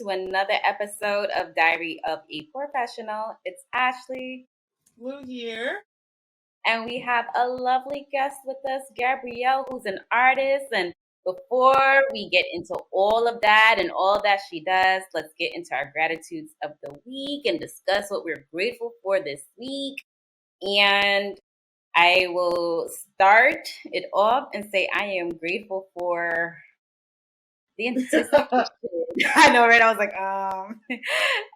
to another episode of Diary of a Poorfessional. It's Ashley. Lou here. And we have a lovely guest with us, Gabrielle, who's an artist. And before we get into all of that and all that she does, let's get into our gratitudes of the week and discuss what we're grateful for this week. And I will start it off and say I am grateful for the anticipation. I know, right? I was like,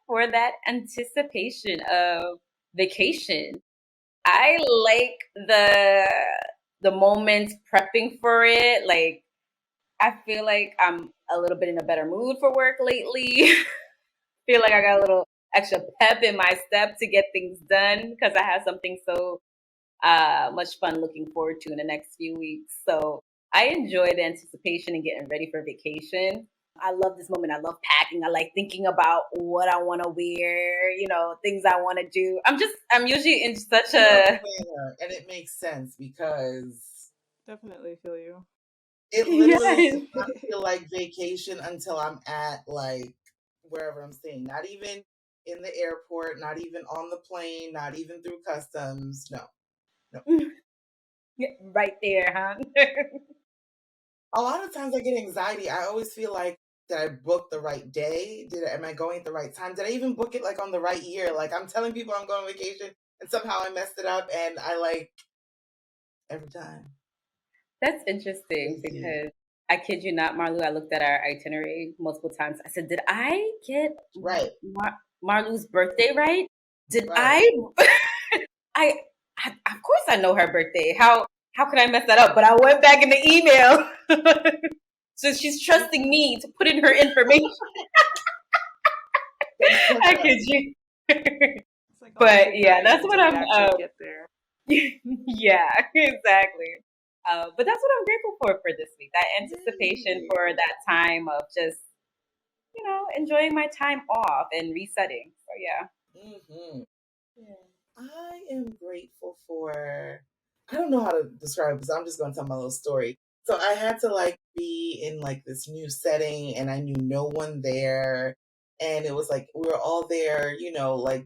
for that anticipation of vacation. I like the moment prepping for it. Like, I feel like I'm a little bit in a better mood for work lately. Feel like I got a little extra pep in my step to get things done because I have something so much fun looking forward to in the next few weeks. So I enjoy the anticipation and getting ready for vacation. I love this moment. I love packing. I like thinking about what I want to wear, things I want to do. I'm usually in such a... And it makes sense because... Definitely feel you. It literally does not feel like vacation until I'm at, like, wherever I'm staying. Not even in the airport, not even on the plane, not even through customs. No. Right there, huh? A lot of times I get anxiety. I always feel like, did I book the right day? Am I going at the right time? Did I even book it like on the right year? Like, I'm telling people I'm going on vacation and somehow I messed it up, and I like every time. That's interesting because I kid you not, Marlu, I looked at our itinerary multiple times. I said, did I get right Marlu's birthday right? Did right. I of course I know her birthday. How could I mess that up? But I went back in the email. So she's trusting me to put in her information. I kid you. Like, but yeah, that's what I'm get there. Yeah, exactly. But that's what I'm grateful for this week. That anticipation for that time of just, enjoying my time off and resetting. So yeah. Mm-hmm. I am grateful for, I don't know how to describe it, so I'm just going to tell my little story. So I had to be in this new setting and I knew no one there. And it was like, we were all there,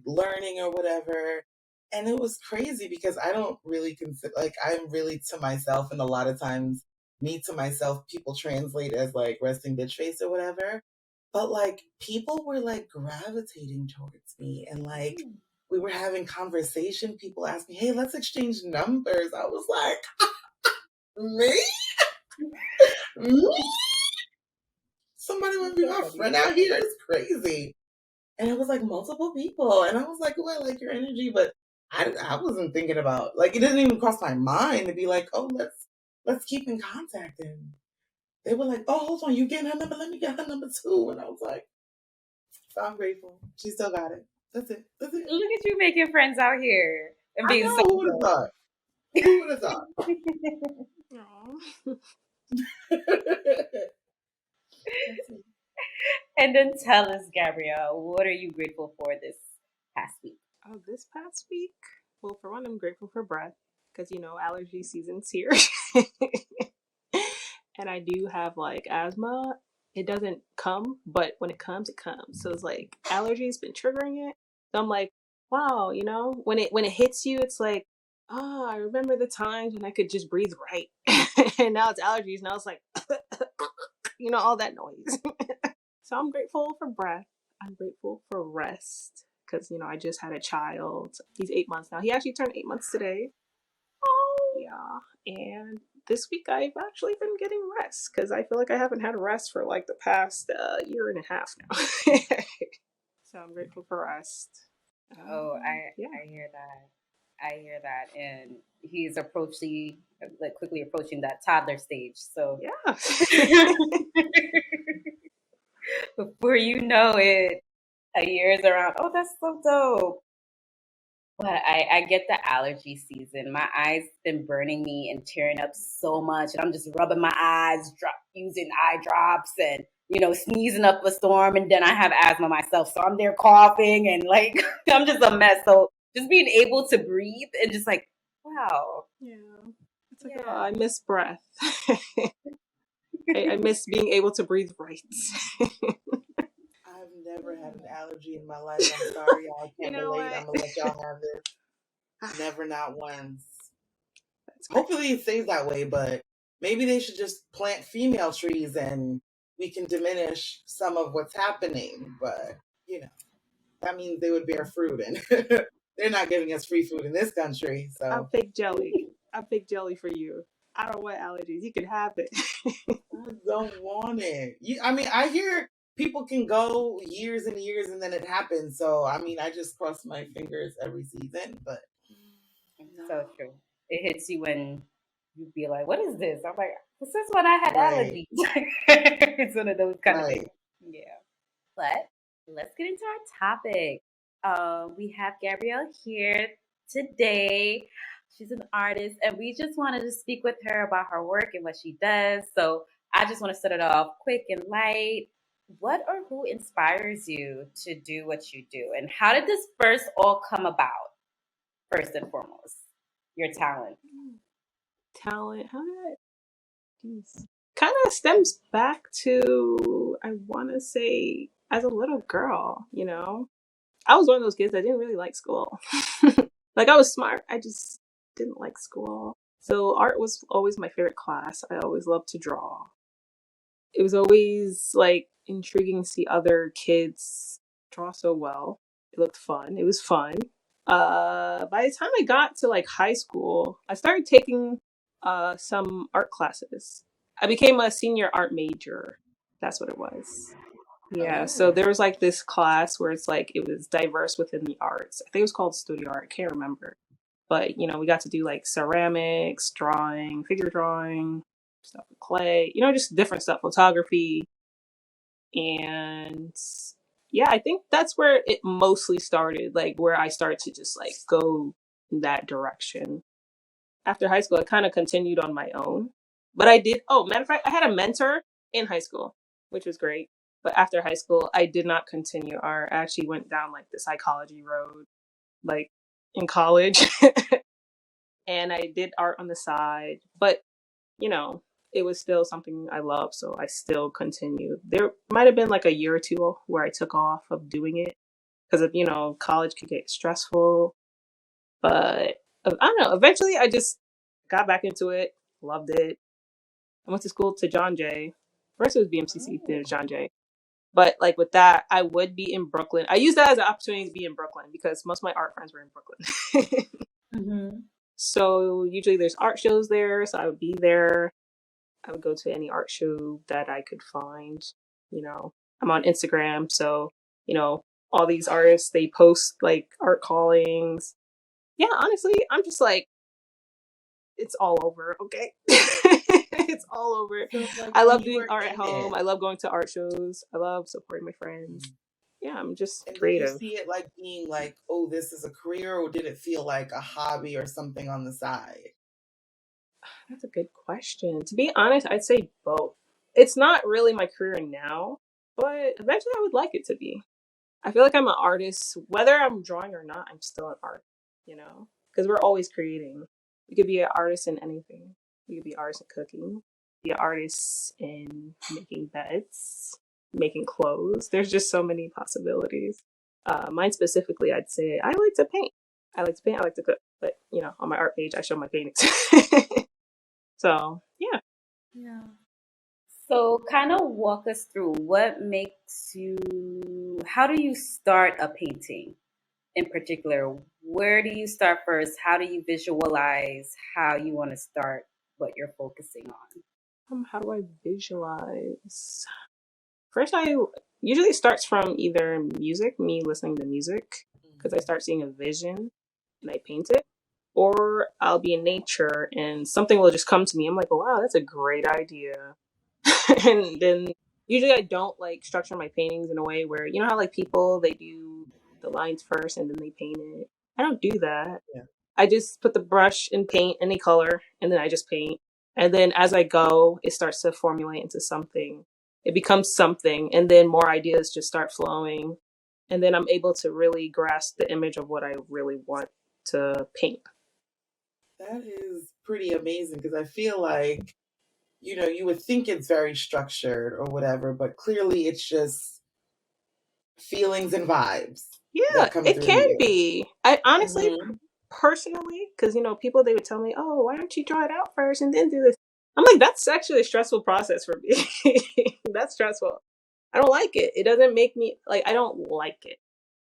learning or whatever. And it was crazy because I don't really consider, I'm really to myself. And a lot of times me to myself, people translate as resting bitch face or whatever. But people were gravitating towards me and we were having conversation. People asked me, hey, let's exchange numbers. I was like, me? Me? Somebody want to be my friend out here? It's crazy. And it was multiple people. And I was like, oh, I like your energy. But I wasn't thinking about, it didn't even cross my mind to be like, oh, let's keep in contact. And they were like, oh, hold on, you getting her number? Let me get her number too. And I was like, I'm grateful. She still got it. That's it. Look at you making friends out here. And being I know, who would have thought? Who would have thought? And then tell us, Gabrielle, what are you grateful for this past week? Oh, this past week? Well, for one, I'm grateful for breath because, allergy season's here. And I do have asthma. It doesn't come, but when it comes, it comes. So it's allergies been triggering it. So I'm like, wow, when it hits you, it's like, oh, I remember the times when I could just breathe right. And now it's allergies. Now it's like, all that noise. So I'm grateful for breath. I'm grateful for rest because, I just had a child. He's 8 months now. He actually turned 8 months today. Oh, yeah. And this week I've actually been getting rest because I feel like I haven't had rest for the past year and a half now. So I'm grateful for rest. I hear that. I hear that. And he's quickly approaching that toddler stage. So yeah. Before you know it, a year is around. Oh, that's so dope. But I get the allergy season. My eyes been burning me and tearing up so much. And I'm just rubbing my eyes, using eye drops and, sneezing up a storm. And then I have asthma myself. So I'm there coughing and I'm just a mess. So just being able to breathe and just wow. Yeah. It's oh, I miss breath. I miss being able to breathe right. I've never had an allergy in my life. I'm sorry, y'all. I You can't know relate. what? I'm gonna let y'all have this. Never, not once. That's great. Hopefully it stays that way, but maybe they should just plant female trees and we can diminish some of what's happening. But, that means they would bear fruit, and they're not giving us free food in this country. I'll So pick jelly. I'll pick jelly for you. I don't want allergies. You can have it. I don't want it. I mean, I hear people can go years and years and then it happens. So, I mean, I just cross my fingers every season, but no. So true. It hits you when you be like, "What is this?" I'm like, "This is when I had Right, allergies." It's one of those kind of things. right. Yeah. But let's get into our topic. We have Gabrielle here today. She's an artist, and we just wanted to speak with her about her work and what she does. So I just want to start it off quick and light. What or who inspires you to do what you do, and how did this first all come about? First and foremost, your talent. Talent. How did I? Geez. Kind of stems back to, I want to say, as a little girl, I was one of those kids that didn't really like school. Like, I was smart, I just didn't like school. So art was always my favorite class. I always loved to draw. It was always like intriguing to see other kids draw so well. It looked fun. It was fun. By the time I got to like high school, I started taking some art classes. I became a senior art major. That's what it was. Yeah, so Oh, there was like this class where it's like it was diverse within the arts. I think it was called studio art. I can't remember. But we got to do like ceramics, drawing, figure drawing, stuff with clay, just different stuff, photography. And yeah, I think that's where it mostly started, like where I started to just like go in that direction. After high school, I kind of continued on my own. But I did, oh, matter of fact, I had a mentor in high school, which was great. But after high school, I did not continue art. I actually went down like the psychology road, like in college. And I did art on the side. But, you know, it was still something I loved. So I still continued. There might have been like a year or two where I took off of doing it because of, college could get stressful. But I don't know. Eventually, I just got back into it, loved it. I went to school to John Jay. First, it was BMCC, then it was oh, John Jay. But like with that, I would be in Brooklyn. I used that as an opportunity to be in Brooklyn because most of my art friends were in Brooklyn. Mm-hmm. So usually there's art shows there, so I would be there. I would go to any art show that I could find. You know, I'm on Instagram, so you know all these artists they post like art callings. Yeah, honestly, I'm just like it's all over. Okay, it's all over. so like I when love you doing were art at in home. it, I love going to art shows. I love supporting my friends. mm, Yeah, I'm just and did you creative. see it like being like, oh, this is a career, or did it feel like a hobby or something on the side? That's a good question. To be honest, I'd say both. It's not really my career now, but eventually I would like it to be. I feel like I'm an artist. Whether I'm drawing or not, I'm still an art, Because we're always creating. You could be an artist in anything. You could be an artist in cooking, be an artist in making beds, making clothes. There's just so many possibilities. Mine specifically, I'd say I like to paint. I like to paint, I like to cook. But, on my art page, I show my paintings. So, yeah. Yeah. So, kind of walk us through how do you start a painting in particular? Where do you start first? How do you visualize how you want to start what you're focusing on? How do I visualize? First, I usually starts from either music, me listening to music, because I Mhm. start seeing a vision and I paint it, or I'll be in nature and something will just come to me. I'm like, oh, wow, that's a great idea. And then usually I don't like structure my paintings in a way where, how like people, they do the lines first and then they paint it. I don't do that. Yeah, I just put the brush and paint any color, and then I just paint. And then as I go, it starts to formulate into something. It becomes something, and then more ideas just start flowing. And then I'm able to really grasp the image of what I really want to paint. that is pretty amazing because I feel like, you would think it's very structured or whatever, but clearly it's just feelings and vibes Yeah, that come it through can you. be. I honestly, Mhm. personally, because people they would tell me, "Oh, why don't you draw it out first and then do this?" I'm like, that's actually a stressful process for me. That's stressful. I don't like it. It doesn't make me like I don't like it.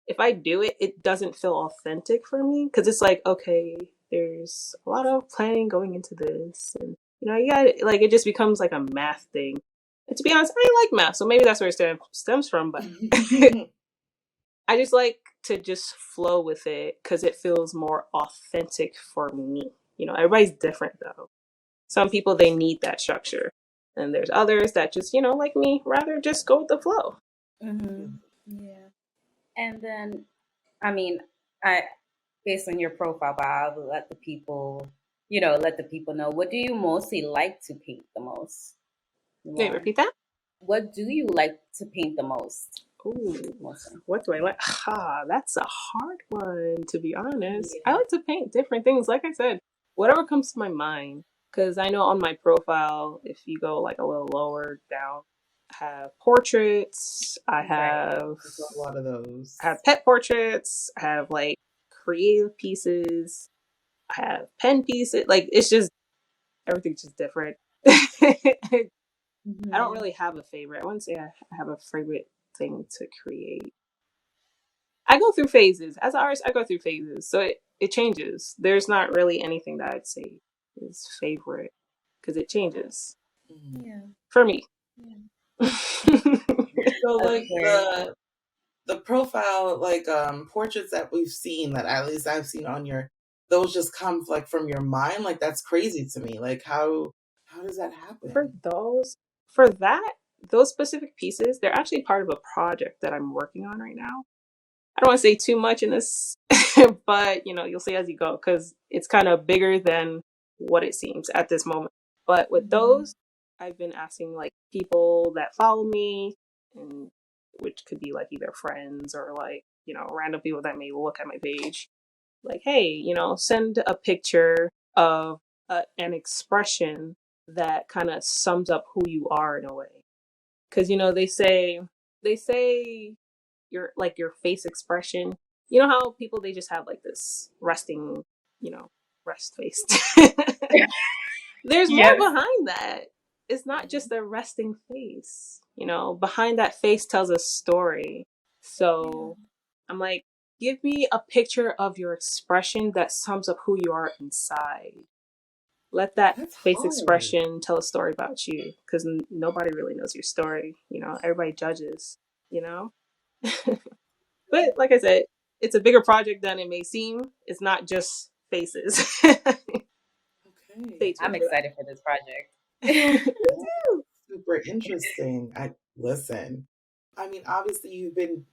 If I do it, it doesn't feel authentic for me because it's like, okay, there's a lot of planning going into this, and you got like it just becomes like a math thing. And to be honest, I like math, so maybe that's where it stems from. But I just like to just flow with it because it feels more authentic for me. Everybody's different though. Some people they need that structure, and there's others that just like me, rather just go with the flow. Mm-hmm. Yeah. And then, I mean, I based on your profile, but I'll let the people, let the people know. What do you mostly like to paint the most? Wait, More. repeat that. What do you like to paint the most? Ooh, Mostly. what do I like? That's a hard one, to be honest. I Yeah. like to paint different things. Like I said, whatever comes to my mind. Because I know on my profile, if you go like a little lower down, I have portraits. Right. I saw a lot of those. I have pet portraits. I have like creative pieces. I have pen pieces. Like it's just everything's just different. I don't Mm-hmm. really have a favorite. I wouldn't say I have a favorite thing to create. I go through phases. As an artist, I go through phases. So it changes. There's not really anything that I'd say is favorite because it changes Mhm. Yeah. for me. Yeah. So That's like great. the profile like portraits that we've seen that at least I've seen on your those just come like from your mind, like that's crazy to me. Like how does that For happen? those, for that, those specific pieces, they're actually part of a project that I'm working on right now. I don't want to say too much in this, but you'll see as you go because it's kind of bigger than what it seems at this moment. But with Mm-hmm. those, I've been asking like people that follow me, and which could be like either friends or like random people that may look at my page, like, hey, send a picture of an expression that kind of sums up who you are in a way. Because they say your face expression. You know how people they just have like this resting, you know, rest face. There's more Yes. behind that. It's not just a resting face. Behind that face tells a story. Yeah. So I'm like, give me a picture of your expression that sums up who you are inside. Let that That's face hard. expression tell a story about you because nobody really knows your story. Everybody judges, you know? But like I said, it's a bigger project than it may seem. It's not just faces. Okay. Stay I'm tuned for excited for this project. that. That's super interesting. I listen. I mean, obviously you've been,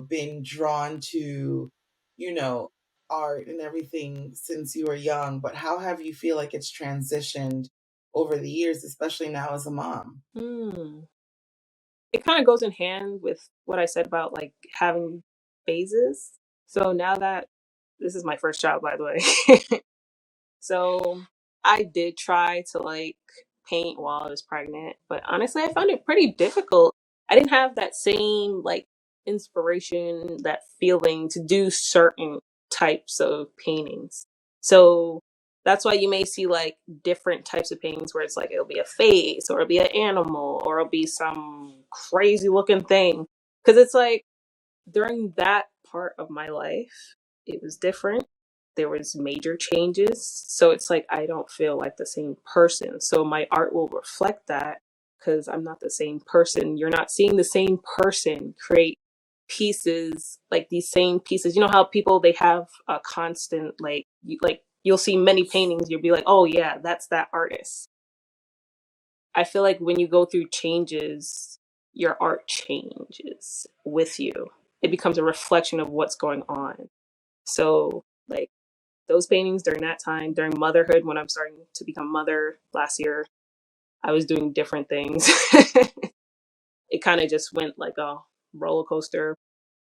been drawn to, you know, art and everything since you were young, but how have you feel like it's transitioned over the years, especially now as a mom? Hmm. It kind of goes in hand with what I said about like having phases. So now that this is my first child, by the way. So I did try to like paint while I was pregnant, but honestly, I found it pretty difficult. I didn't have that same like inspiration, that feeling to do certain types of paintings. So that's why you may see like different types of paintings where it's like it'll be a face or it'll be an animal or it'll be some crazy looking thing. Because it's like during that part of my life, it was different. There was major changes, so it's like I don't feel like the same person. So my art will reflect that because I'm not the same person. You're not seeing the same person create pieces like these same pieces. You know how people they have a constant like you'll see many paintings. You'll be like, oh yeah, that's that artist. I feel like when you go through changes, your art changes with you. It becomes a reflection of what's going on. So, like those paintings during that time, during motherhood, when I'm starting to become mother last year, I was doing different things. It kind of just went like a roller coaster.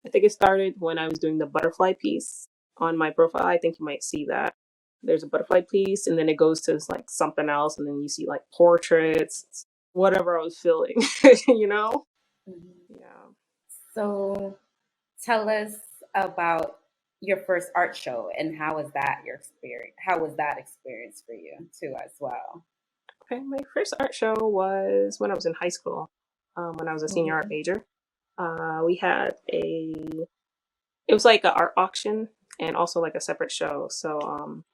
I think it started when I was doing the butterfly piece on my profile. I think you might see that. There's a butterfly piece, and then it goes to like something else, and then you see like portraits, whatever I was feeling, you know? Mhm. Yeah. So, tell us about your first art show and how was that your experience? How was that experience for you too as well? Okay, my first art show was when I was in high school, when I was a senior art Mhm. major. We had it was like an art auction and also like a separate show. So,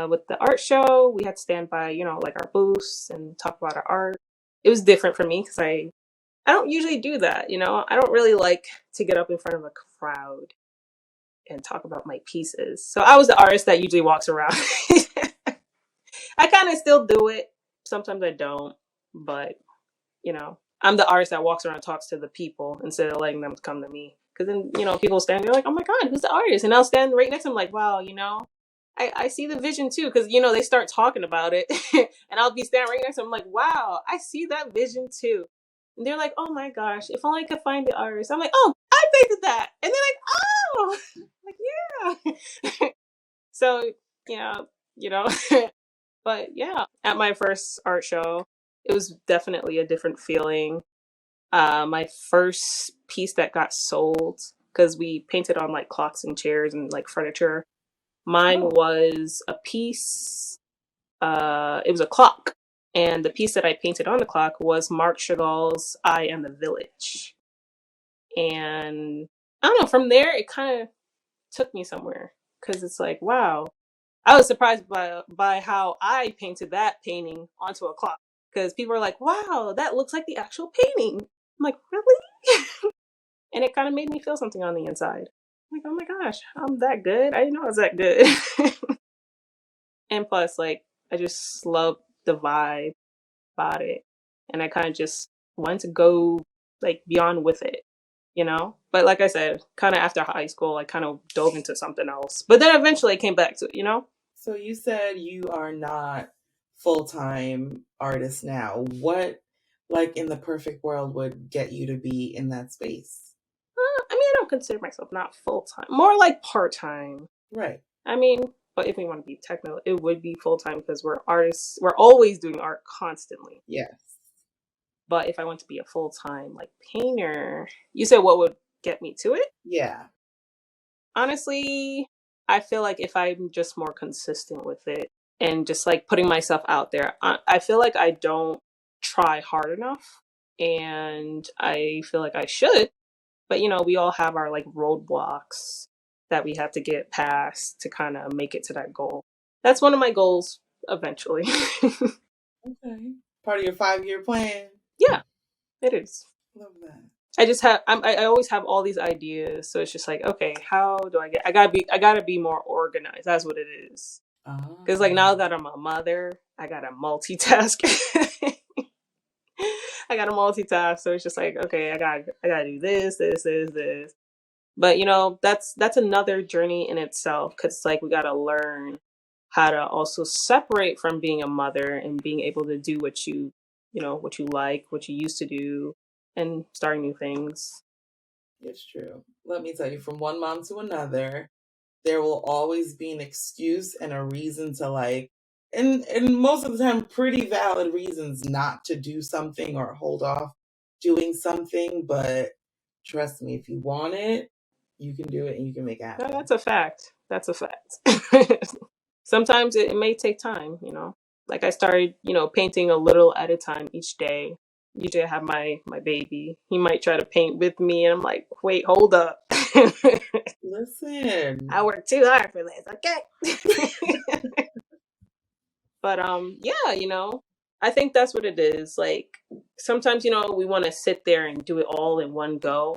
with the art show, we had to stand by, like our booths and talk about our art. It was different for me because I don't usually do that. I don't really like to get up in front of a crowd and talk about my pieces. So I was the artist that usually walks around. I kind of still do it. Sometimes I don't, but I'm the artist that walks around and talks to the people instead of letting them come to me. Because then, people stand there like, oh my God, who's the artist? And I'll stand right next to them like, wow, I see the vision too. Because, they start talking about it. And I'll be standing right next to them like, wow, I see that vision too. And they're like, oh my gosh, if only I could find the artist. I'm like, oh, I painted that. And they're like, oh, like, yeah. So, yeah, you know, but yeah, at my first art show, it was definitely a different feeling. My first piece that got sold, because we painted on like clocks and chairs and like furniture. Mine Oh, was a piece. It was a clock, and the piece that I painted on the clock was Marc Chagall's "I Am the Village." And I don't know. From there, it kind of took me somewhere because it's like, wow, I was surprised by how I painted that painting onto a clock because people were like, "Wow, that looks like the actual painting." I'm like, "Really?" And it kind of made me feel something on the inside. I'm like, "Oh my gosh, I'm that good? I didn't know I was that good." And plus, like, I just love the vibe about it, and I kind of just wanted to go like beyond with it. But like I said, kind of after high school, I kind of dove into something else. But then eventually, I came back to it. so you said you are not full-time artist now. What, like in the perfect world, would get you to be in that space? I mean, I don't consider myself not full time, more like part time. Right. I mean, but if we want to be technical, it would be full time because we're artists. We're always doing art constantly. Yes. But if I want to be a full time like painter, you said what would get me to it? Yeah. Honestly, I feel like if I'm just more consistent with it and just like putting myself out there, I feel like I don't try hard enough, and I feel like I should. But we all have our like roadblocks that we have to get past to kind of make it to that goal. That's one of my goals eventually. Okay. Part of your 5-year plan. Yeah, it is. Love that. I just have I always have all these ideas, so it's just like, okay, how do I get? I gotta be more organized. That's what it is. Because like now Oh. that I'm a mother, I gotta multitask. I gotta multitask, so it's just like, okay, I gotta do this. But that's another journey in itself because it's like we gotta learn how to also separate from being a mother and being able to do what you like, what you used to do, and starting new things. It's true. Let me tell you, from one mom to another, there will always be an excuse and a reason to like, and most of the time pretty valid reasons not to do something or hold off doing something. But trust me, if you want it, you can do it and you can make it No, happen. that's a fact. That's a fact. Sometimes it may take time. Like I started, painting a little at a time each day. Usually I have my baby. He might try to paint with me and I'm like, wait, hold up. Listen. I work too hard for this, okay? But yeah, I think that's what it is. Like sometimes, we want to sit there and do it all in one go.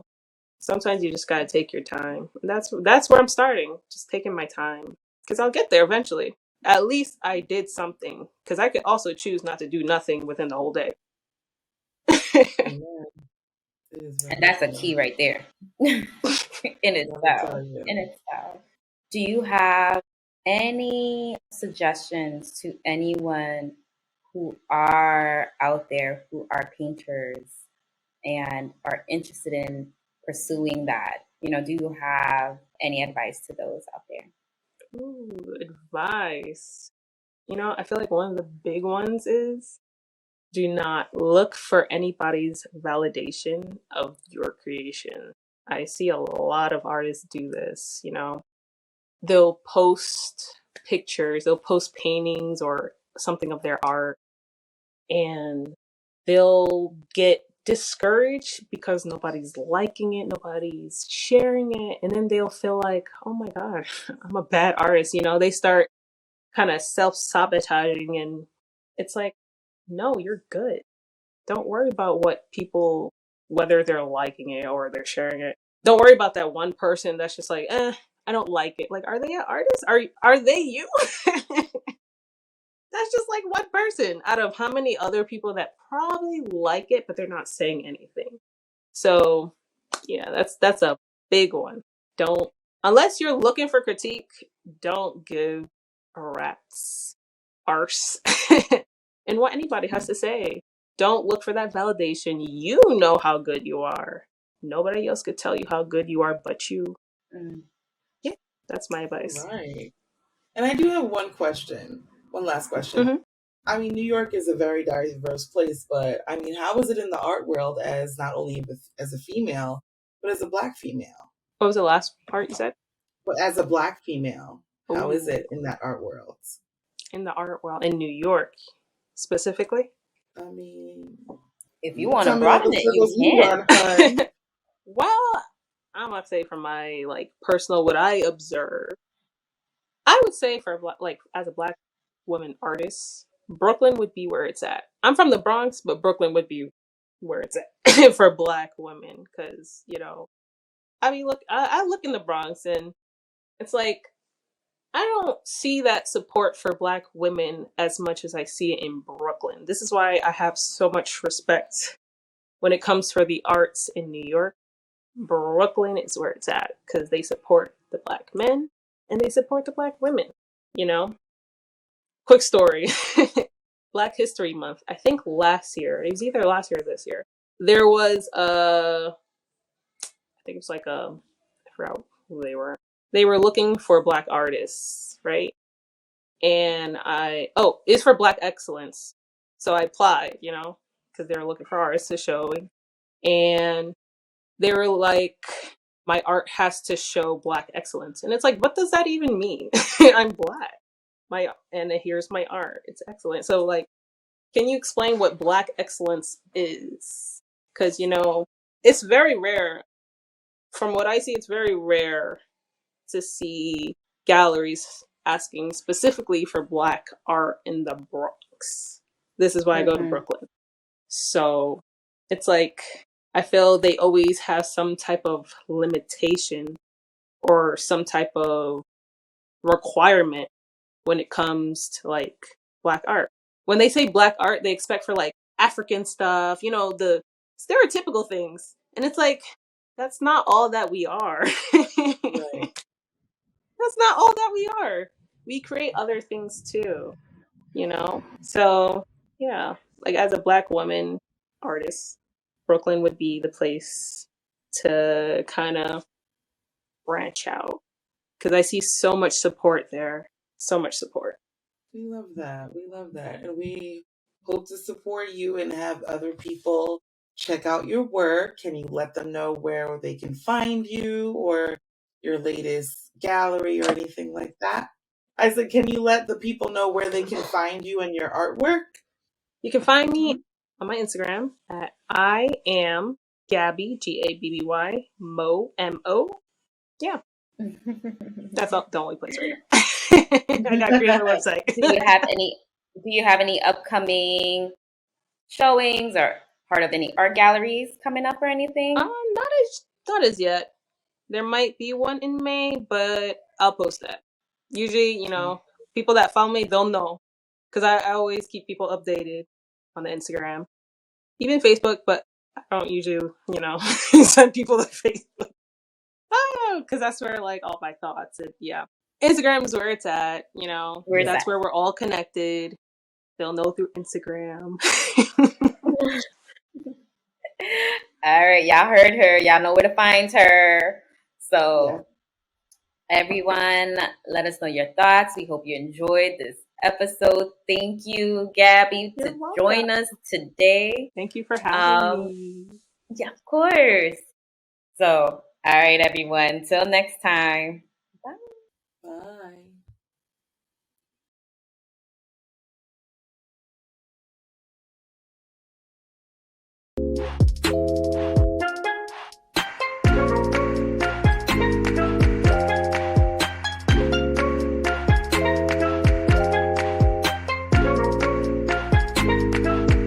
Sometimes you just gotta take your time. And that's where I'm starting. Just taking my time. Because I'll get there eventually. At least I did something. Because I could also choose not to do nothing within the whole day. Amen. It is And very that's a true. key right there in Let me itself. tell you. In itself. Do you have any suggestions to anyone who are out there who are painters and are interested in pursuing that? Do you have any advice to those out there? Ooh, advice. I feel like one of the big ones is do not look for anybody's validation of your creation. I see a lot of artists do this, you know. They'll post pictures, they'll post paintings or something of their art, and they'll get discouraged because nobody's liking it, nobody's sharing it, and then they'll feel like, oh my god, I'm a bad artist, you know. They start kind of self-sabotaging, and it's like, no, you're good. Don't worry about what people, whether they're liking it or they're sharing it. Don't worry about that one person that's just like, I don't like it. Like, are they an artist? Are they you? That's just like one person out of how many other people that probably like it, but they're not saying anything. So yeah, that's a big one. Don't, unless you're looking for critique, don't give a rat's arse and what anybody has to say. Don't look for that validation. You know how good you are. Nobody else could tell you how good you are but you. Mm. Yeah, that's my advice. Right. And I do have one last question. Mm-hmm. I mean, New York is a very diverse place, but I mean, how is it in the art world as not only as a female, but as a Black female? What was the last part you said? But as a Black female, how is Ooh, it in that art world? in the art world in New York specifically. I mean, If you you want to tell me what broaden the it, you circles you can. run, hun. Well, I'm gonna say from my like personal what I observe, I would say for like as a Black woman artist, Brooklyn would be where it's at. I'm from the Bronx, but Brooklyn would be where it's at for Black women, because you know, I mean, look, I look in the Bronx and it's like I don't see that support for Black women as much as I see it in Brooklyn. This is why I have so much respect when it comes for the arts in New York. Brooklyn is where it's at because they support the Black men and they support the Black women. You know, quick story. Black History Month. I think last year, it was either last year or this year. There was I think it was like I forgot who they were. They were looking for Black artists, right? And it's for Black excellence. So I applied, you know, because they were looking for artists to show, and they were like, my art has to show Black excellence. And it's like, what does that even mean? I'm Black. And here's my art. It's excellent. So like, can you explain what Black excellence is? Because, you know, it's very rare. From what I see, it's very rare to see galleries asking specifically for Black art in the Bronx. This is why I go to Mm-mm. Brooklyn. So it's like, I feel they always have some type of limitation or some type of requirement when it comes to like Black art. When they say Black art, they expect for like African stuff, you know, the stereotypical things. And it's like, that's not all that we are. Right. That's not all that we are. We create other things too, you know? So, yeah, like as a Black woman artist, Brooklyn would be the place to kind of branch out because I see so much support there. So much support. We love that. We love that. And we hope to support you and have other people check out your work. Can you let them know where they can find you or your latest gallery or anything like that? I said, can you let the people know where they can find you and your artwork? You can find me on my Instagram at I am Gabby, Gabby, Mo, Mo. Yeah, that's the only place right now. I got to create my website. Do you have any upcoming showings or part of any art galleries coming up or anything? Not as yet. There might be one in May, but I'll post that. Usually, you know, people that follow me, they'll know. Because I always keep people updated on the Instagram. Even Facebook, but I don't usually, you know, send people to Facebook. Oh, because that's where, like, all my thoughts and, yeah. Instagram is where it's at, you know. Where's That's that? where we're all connected. They'll know through Instagram. All right, y'all heard her. Y'all know where to find her. So, everyone, let us know your thoughts. We hope you enjoyed this episode. Thank you, Gabby, You're to welcome. join us today. Thank you for having me. Yeah, of course. So, All right, everyone. Till next time. Bye. Bye.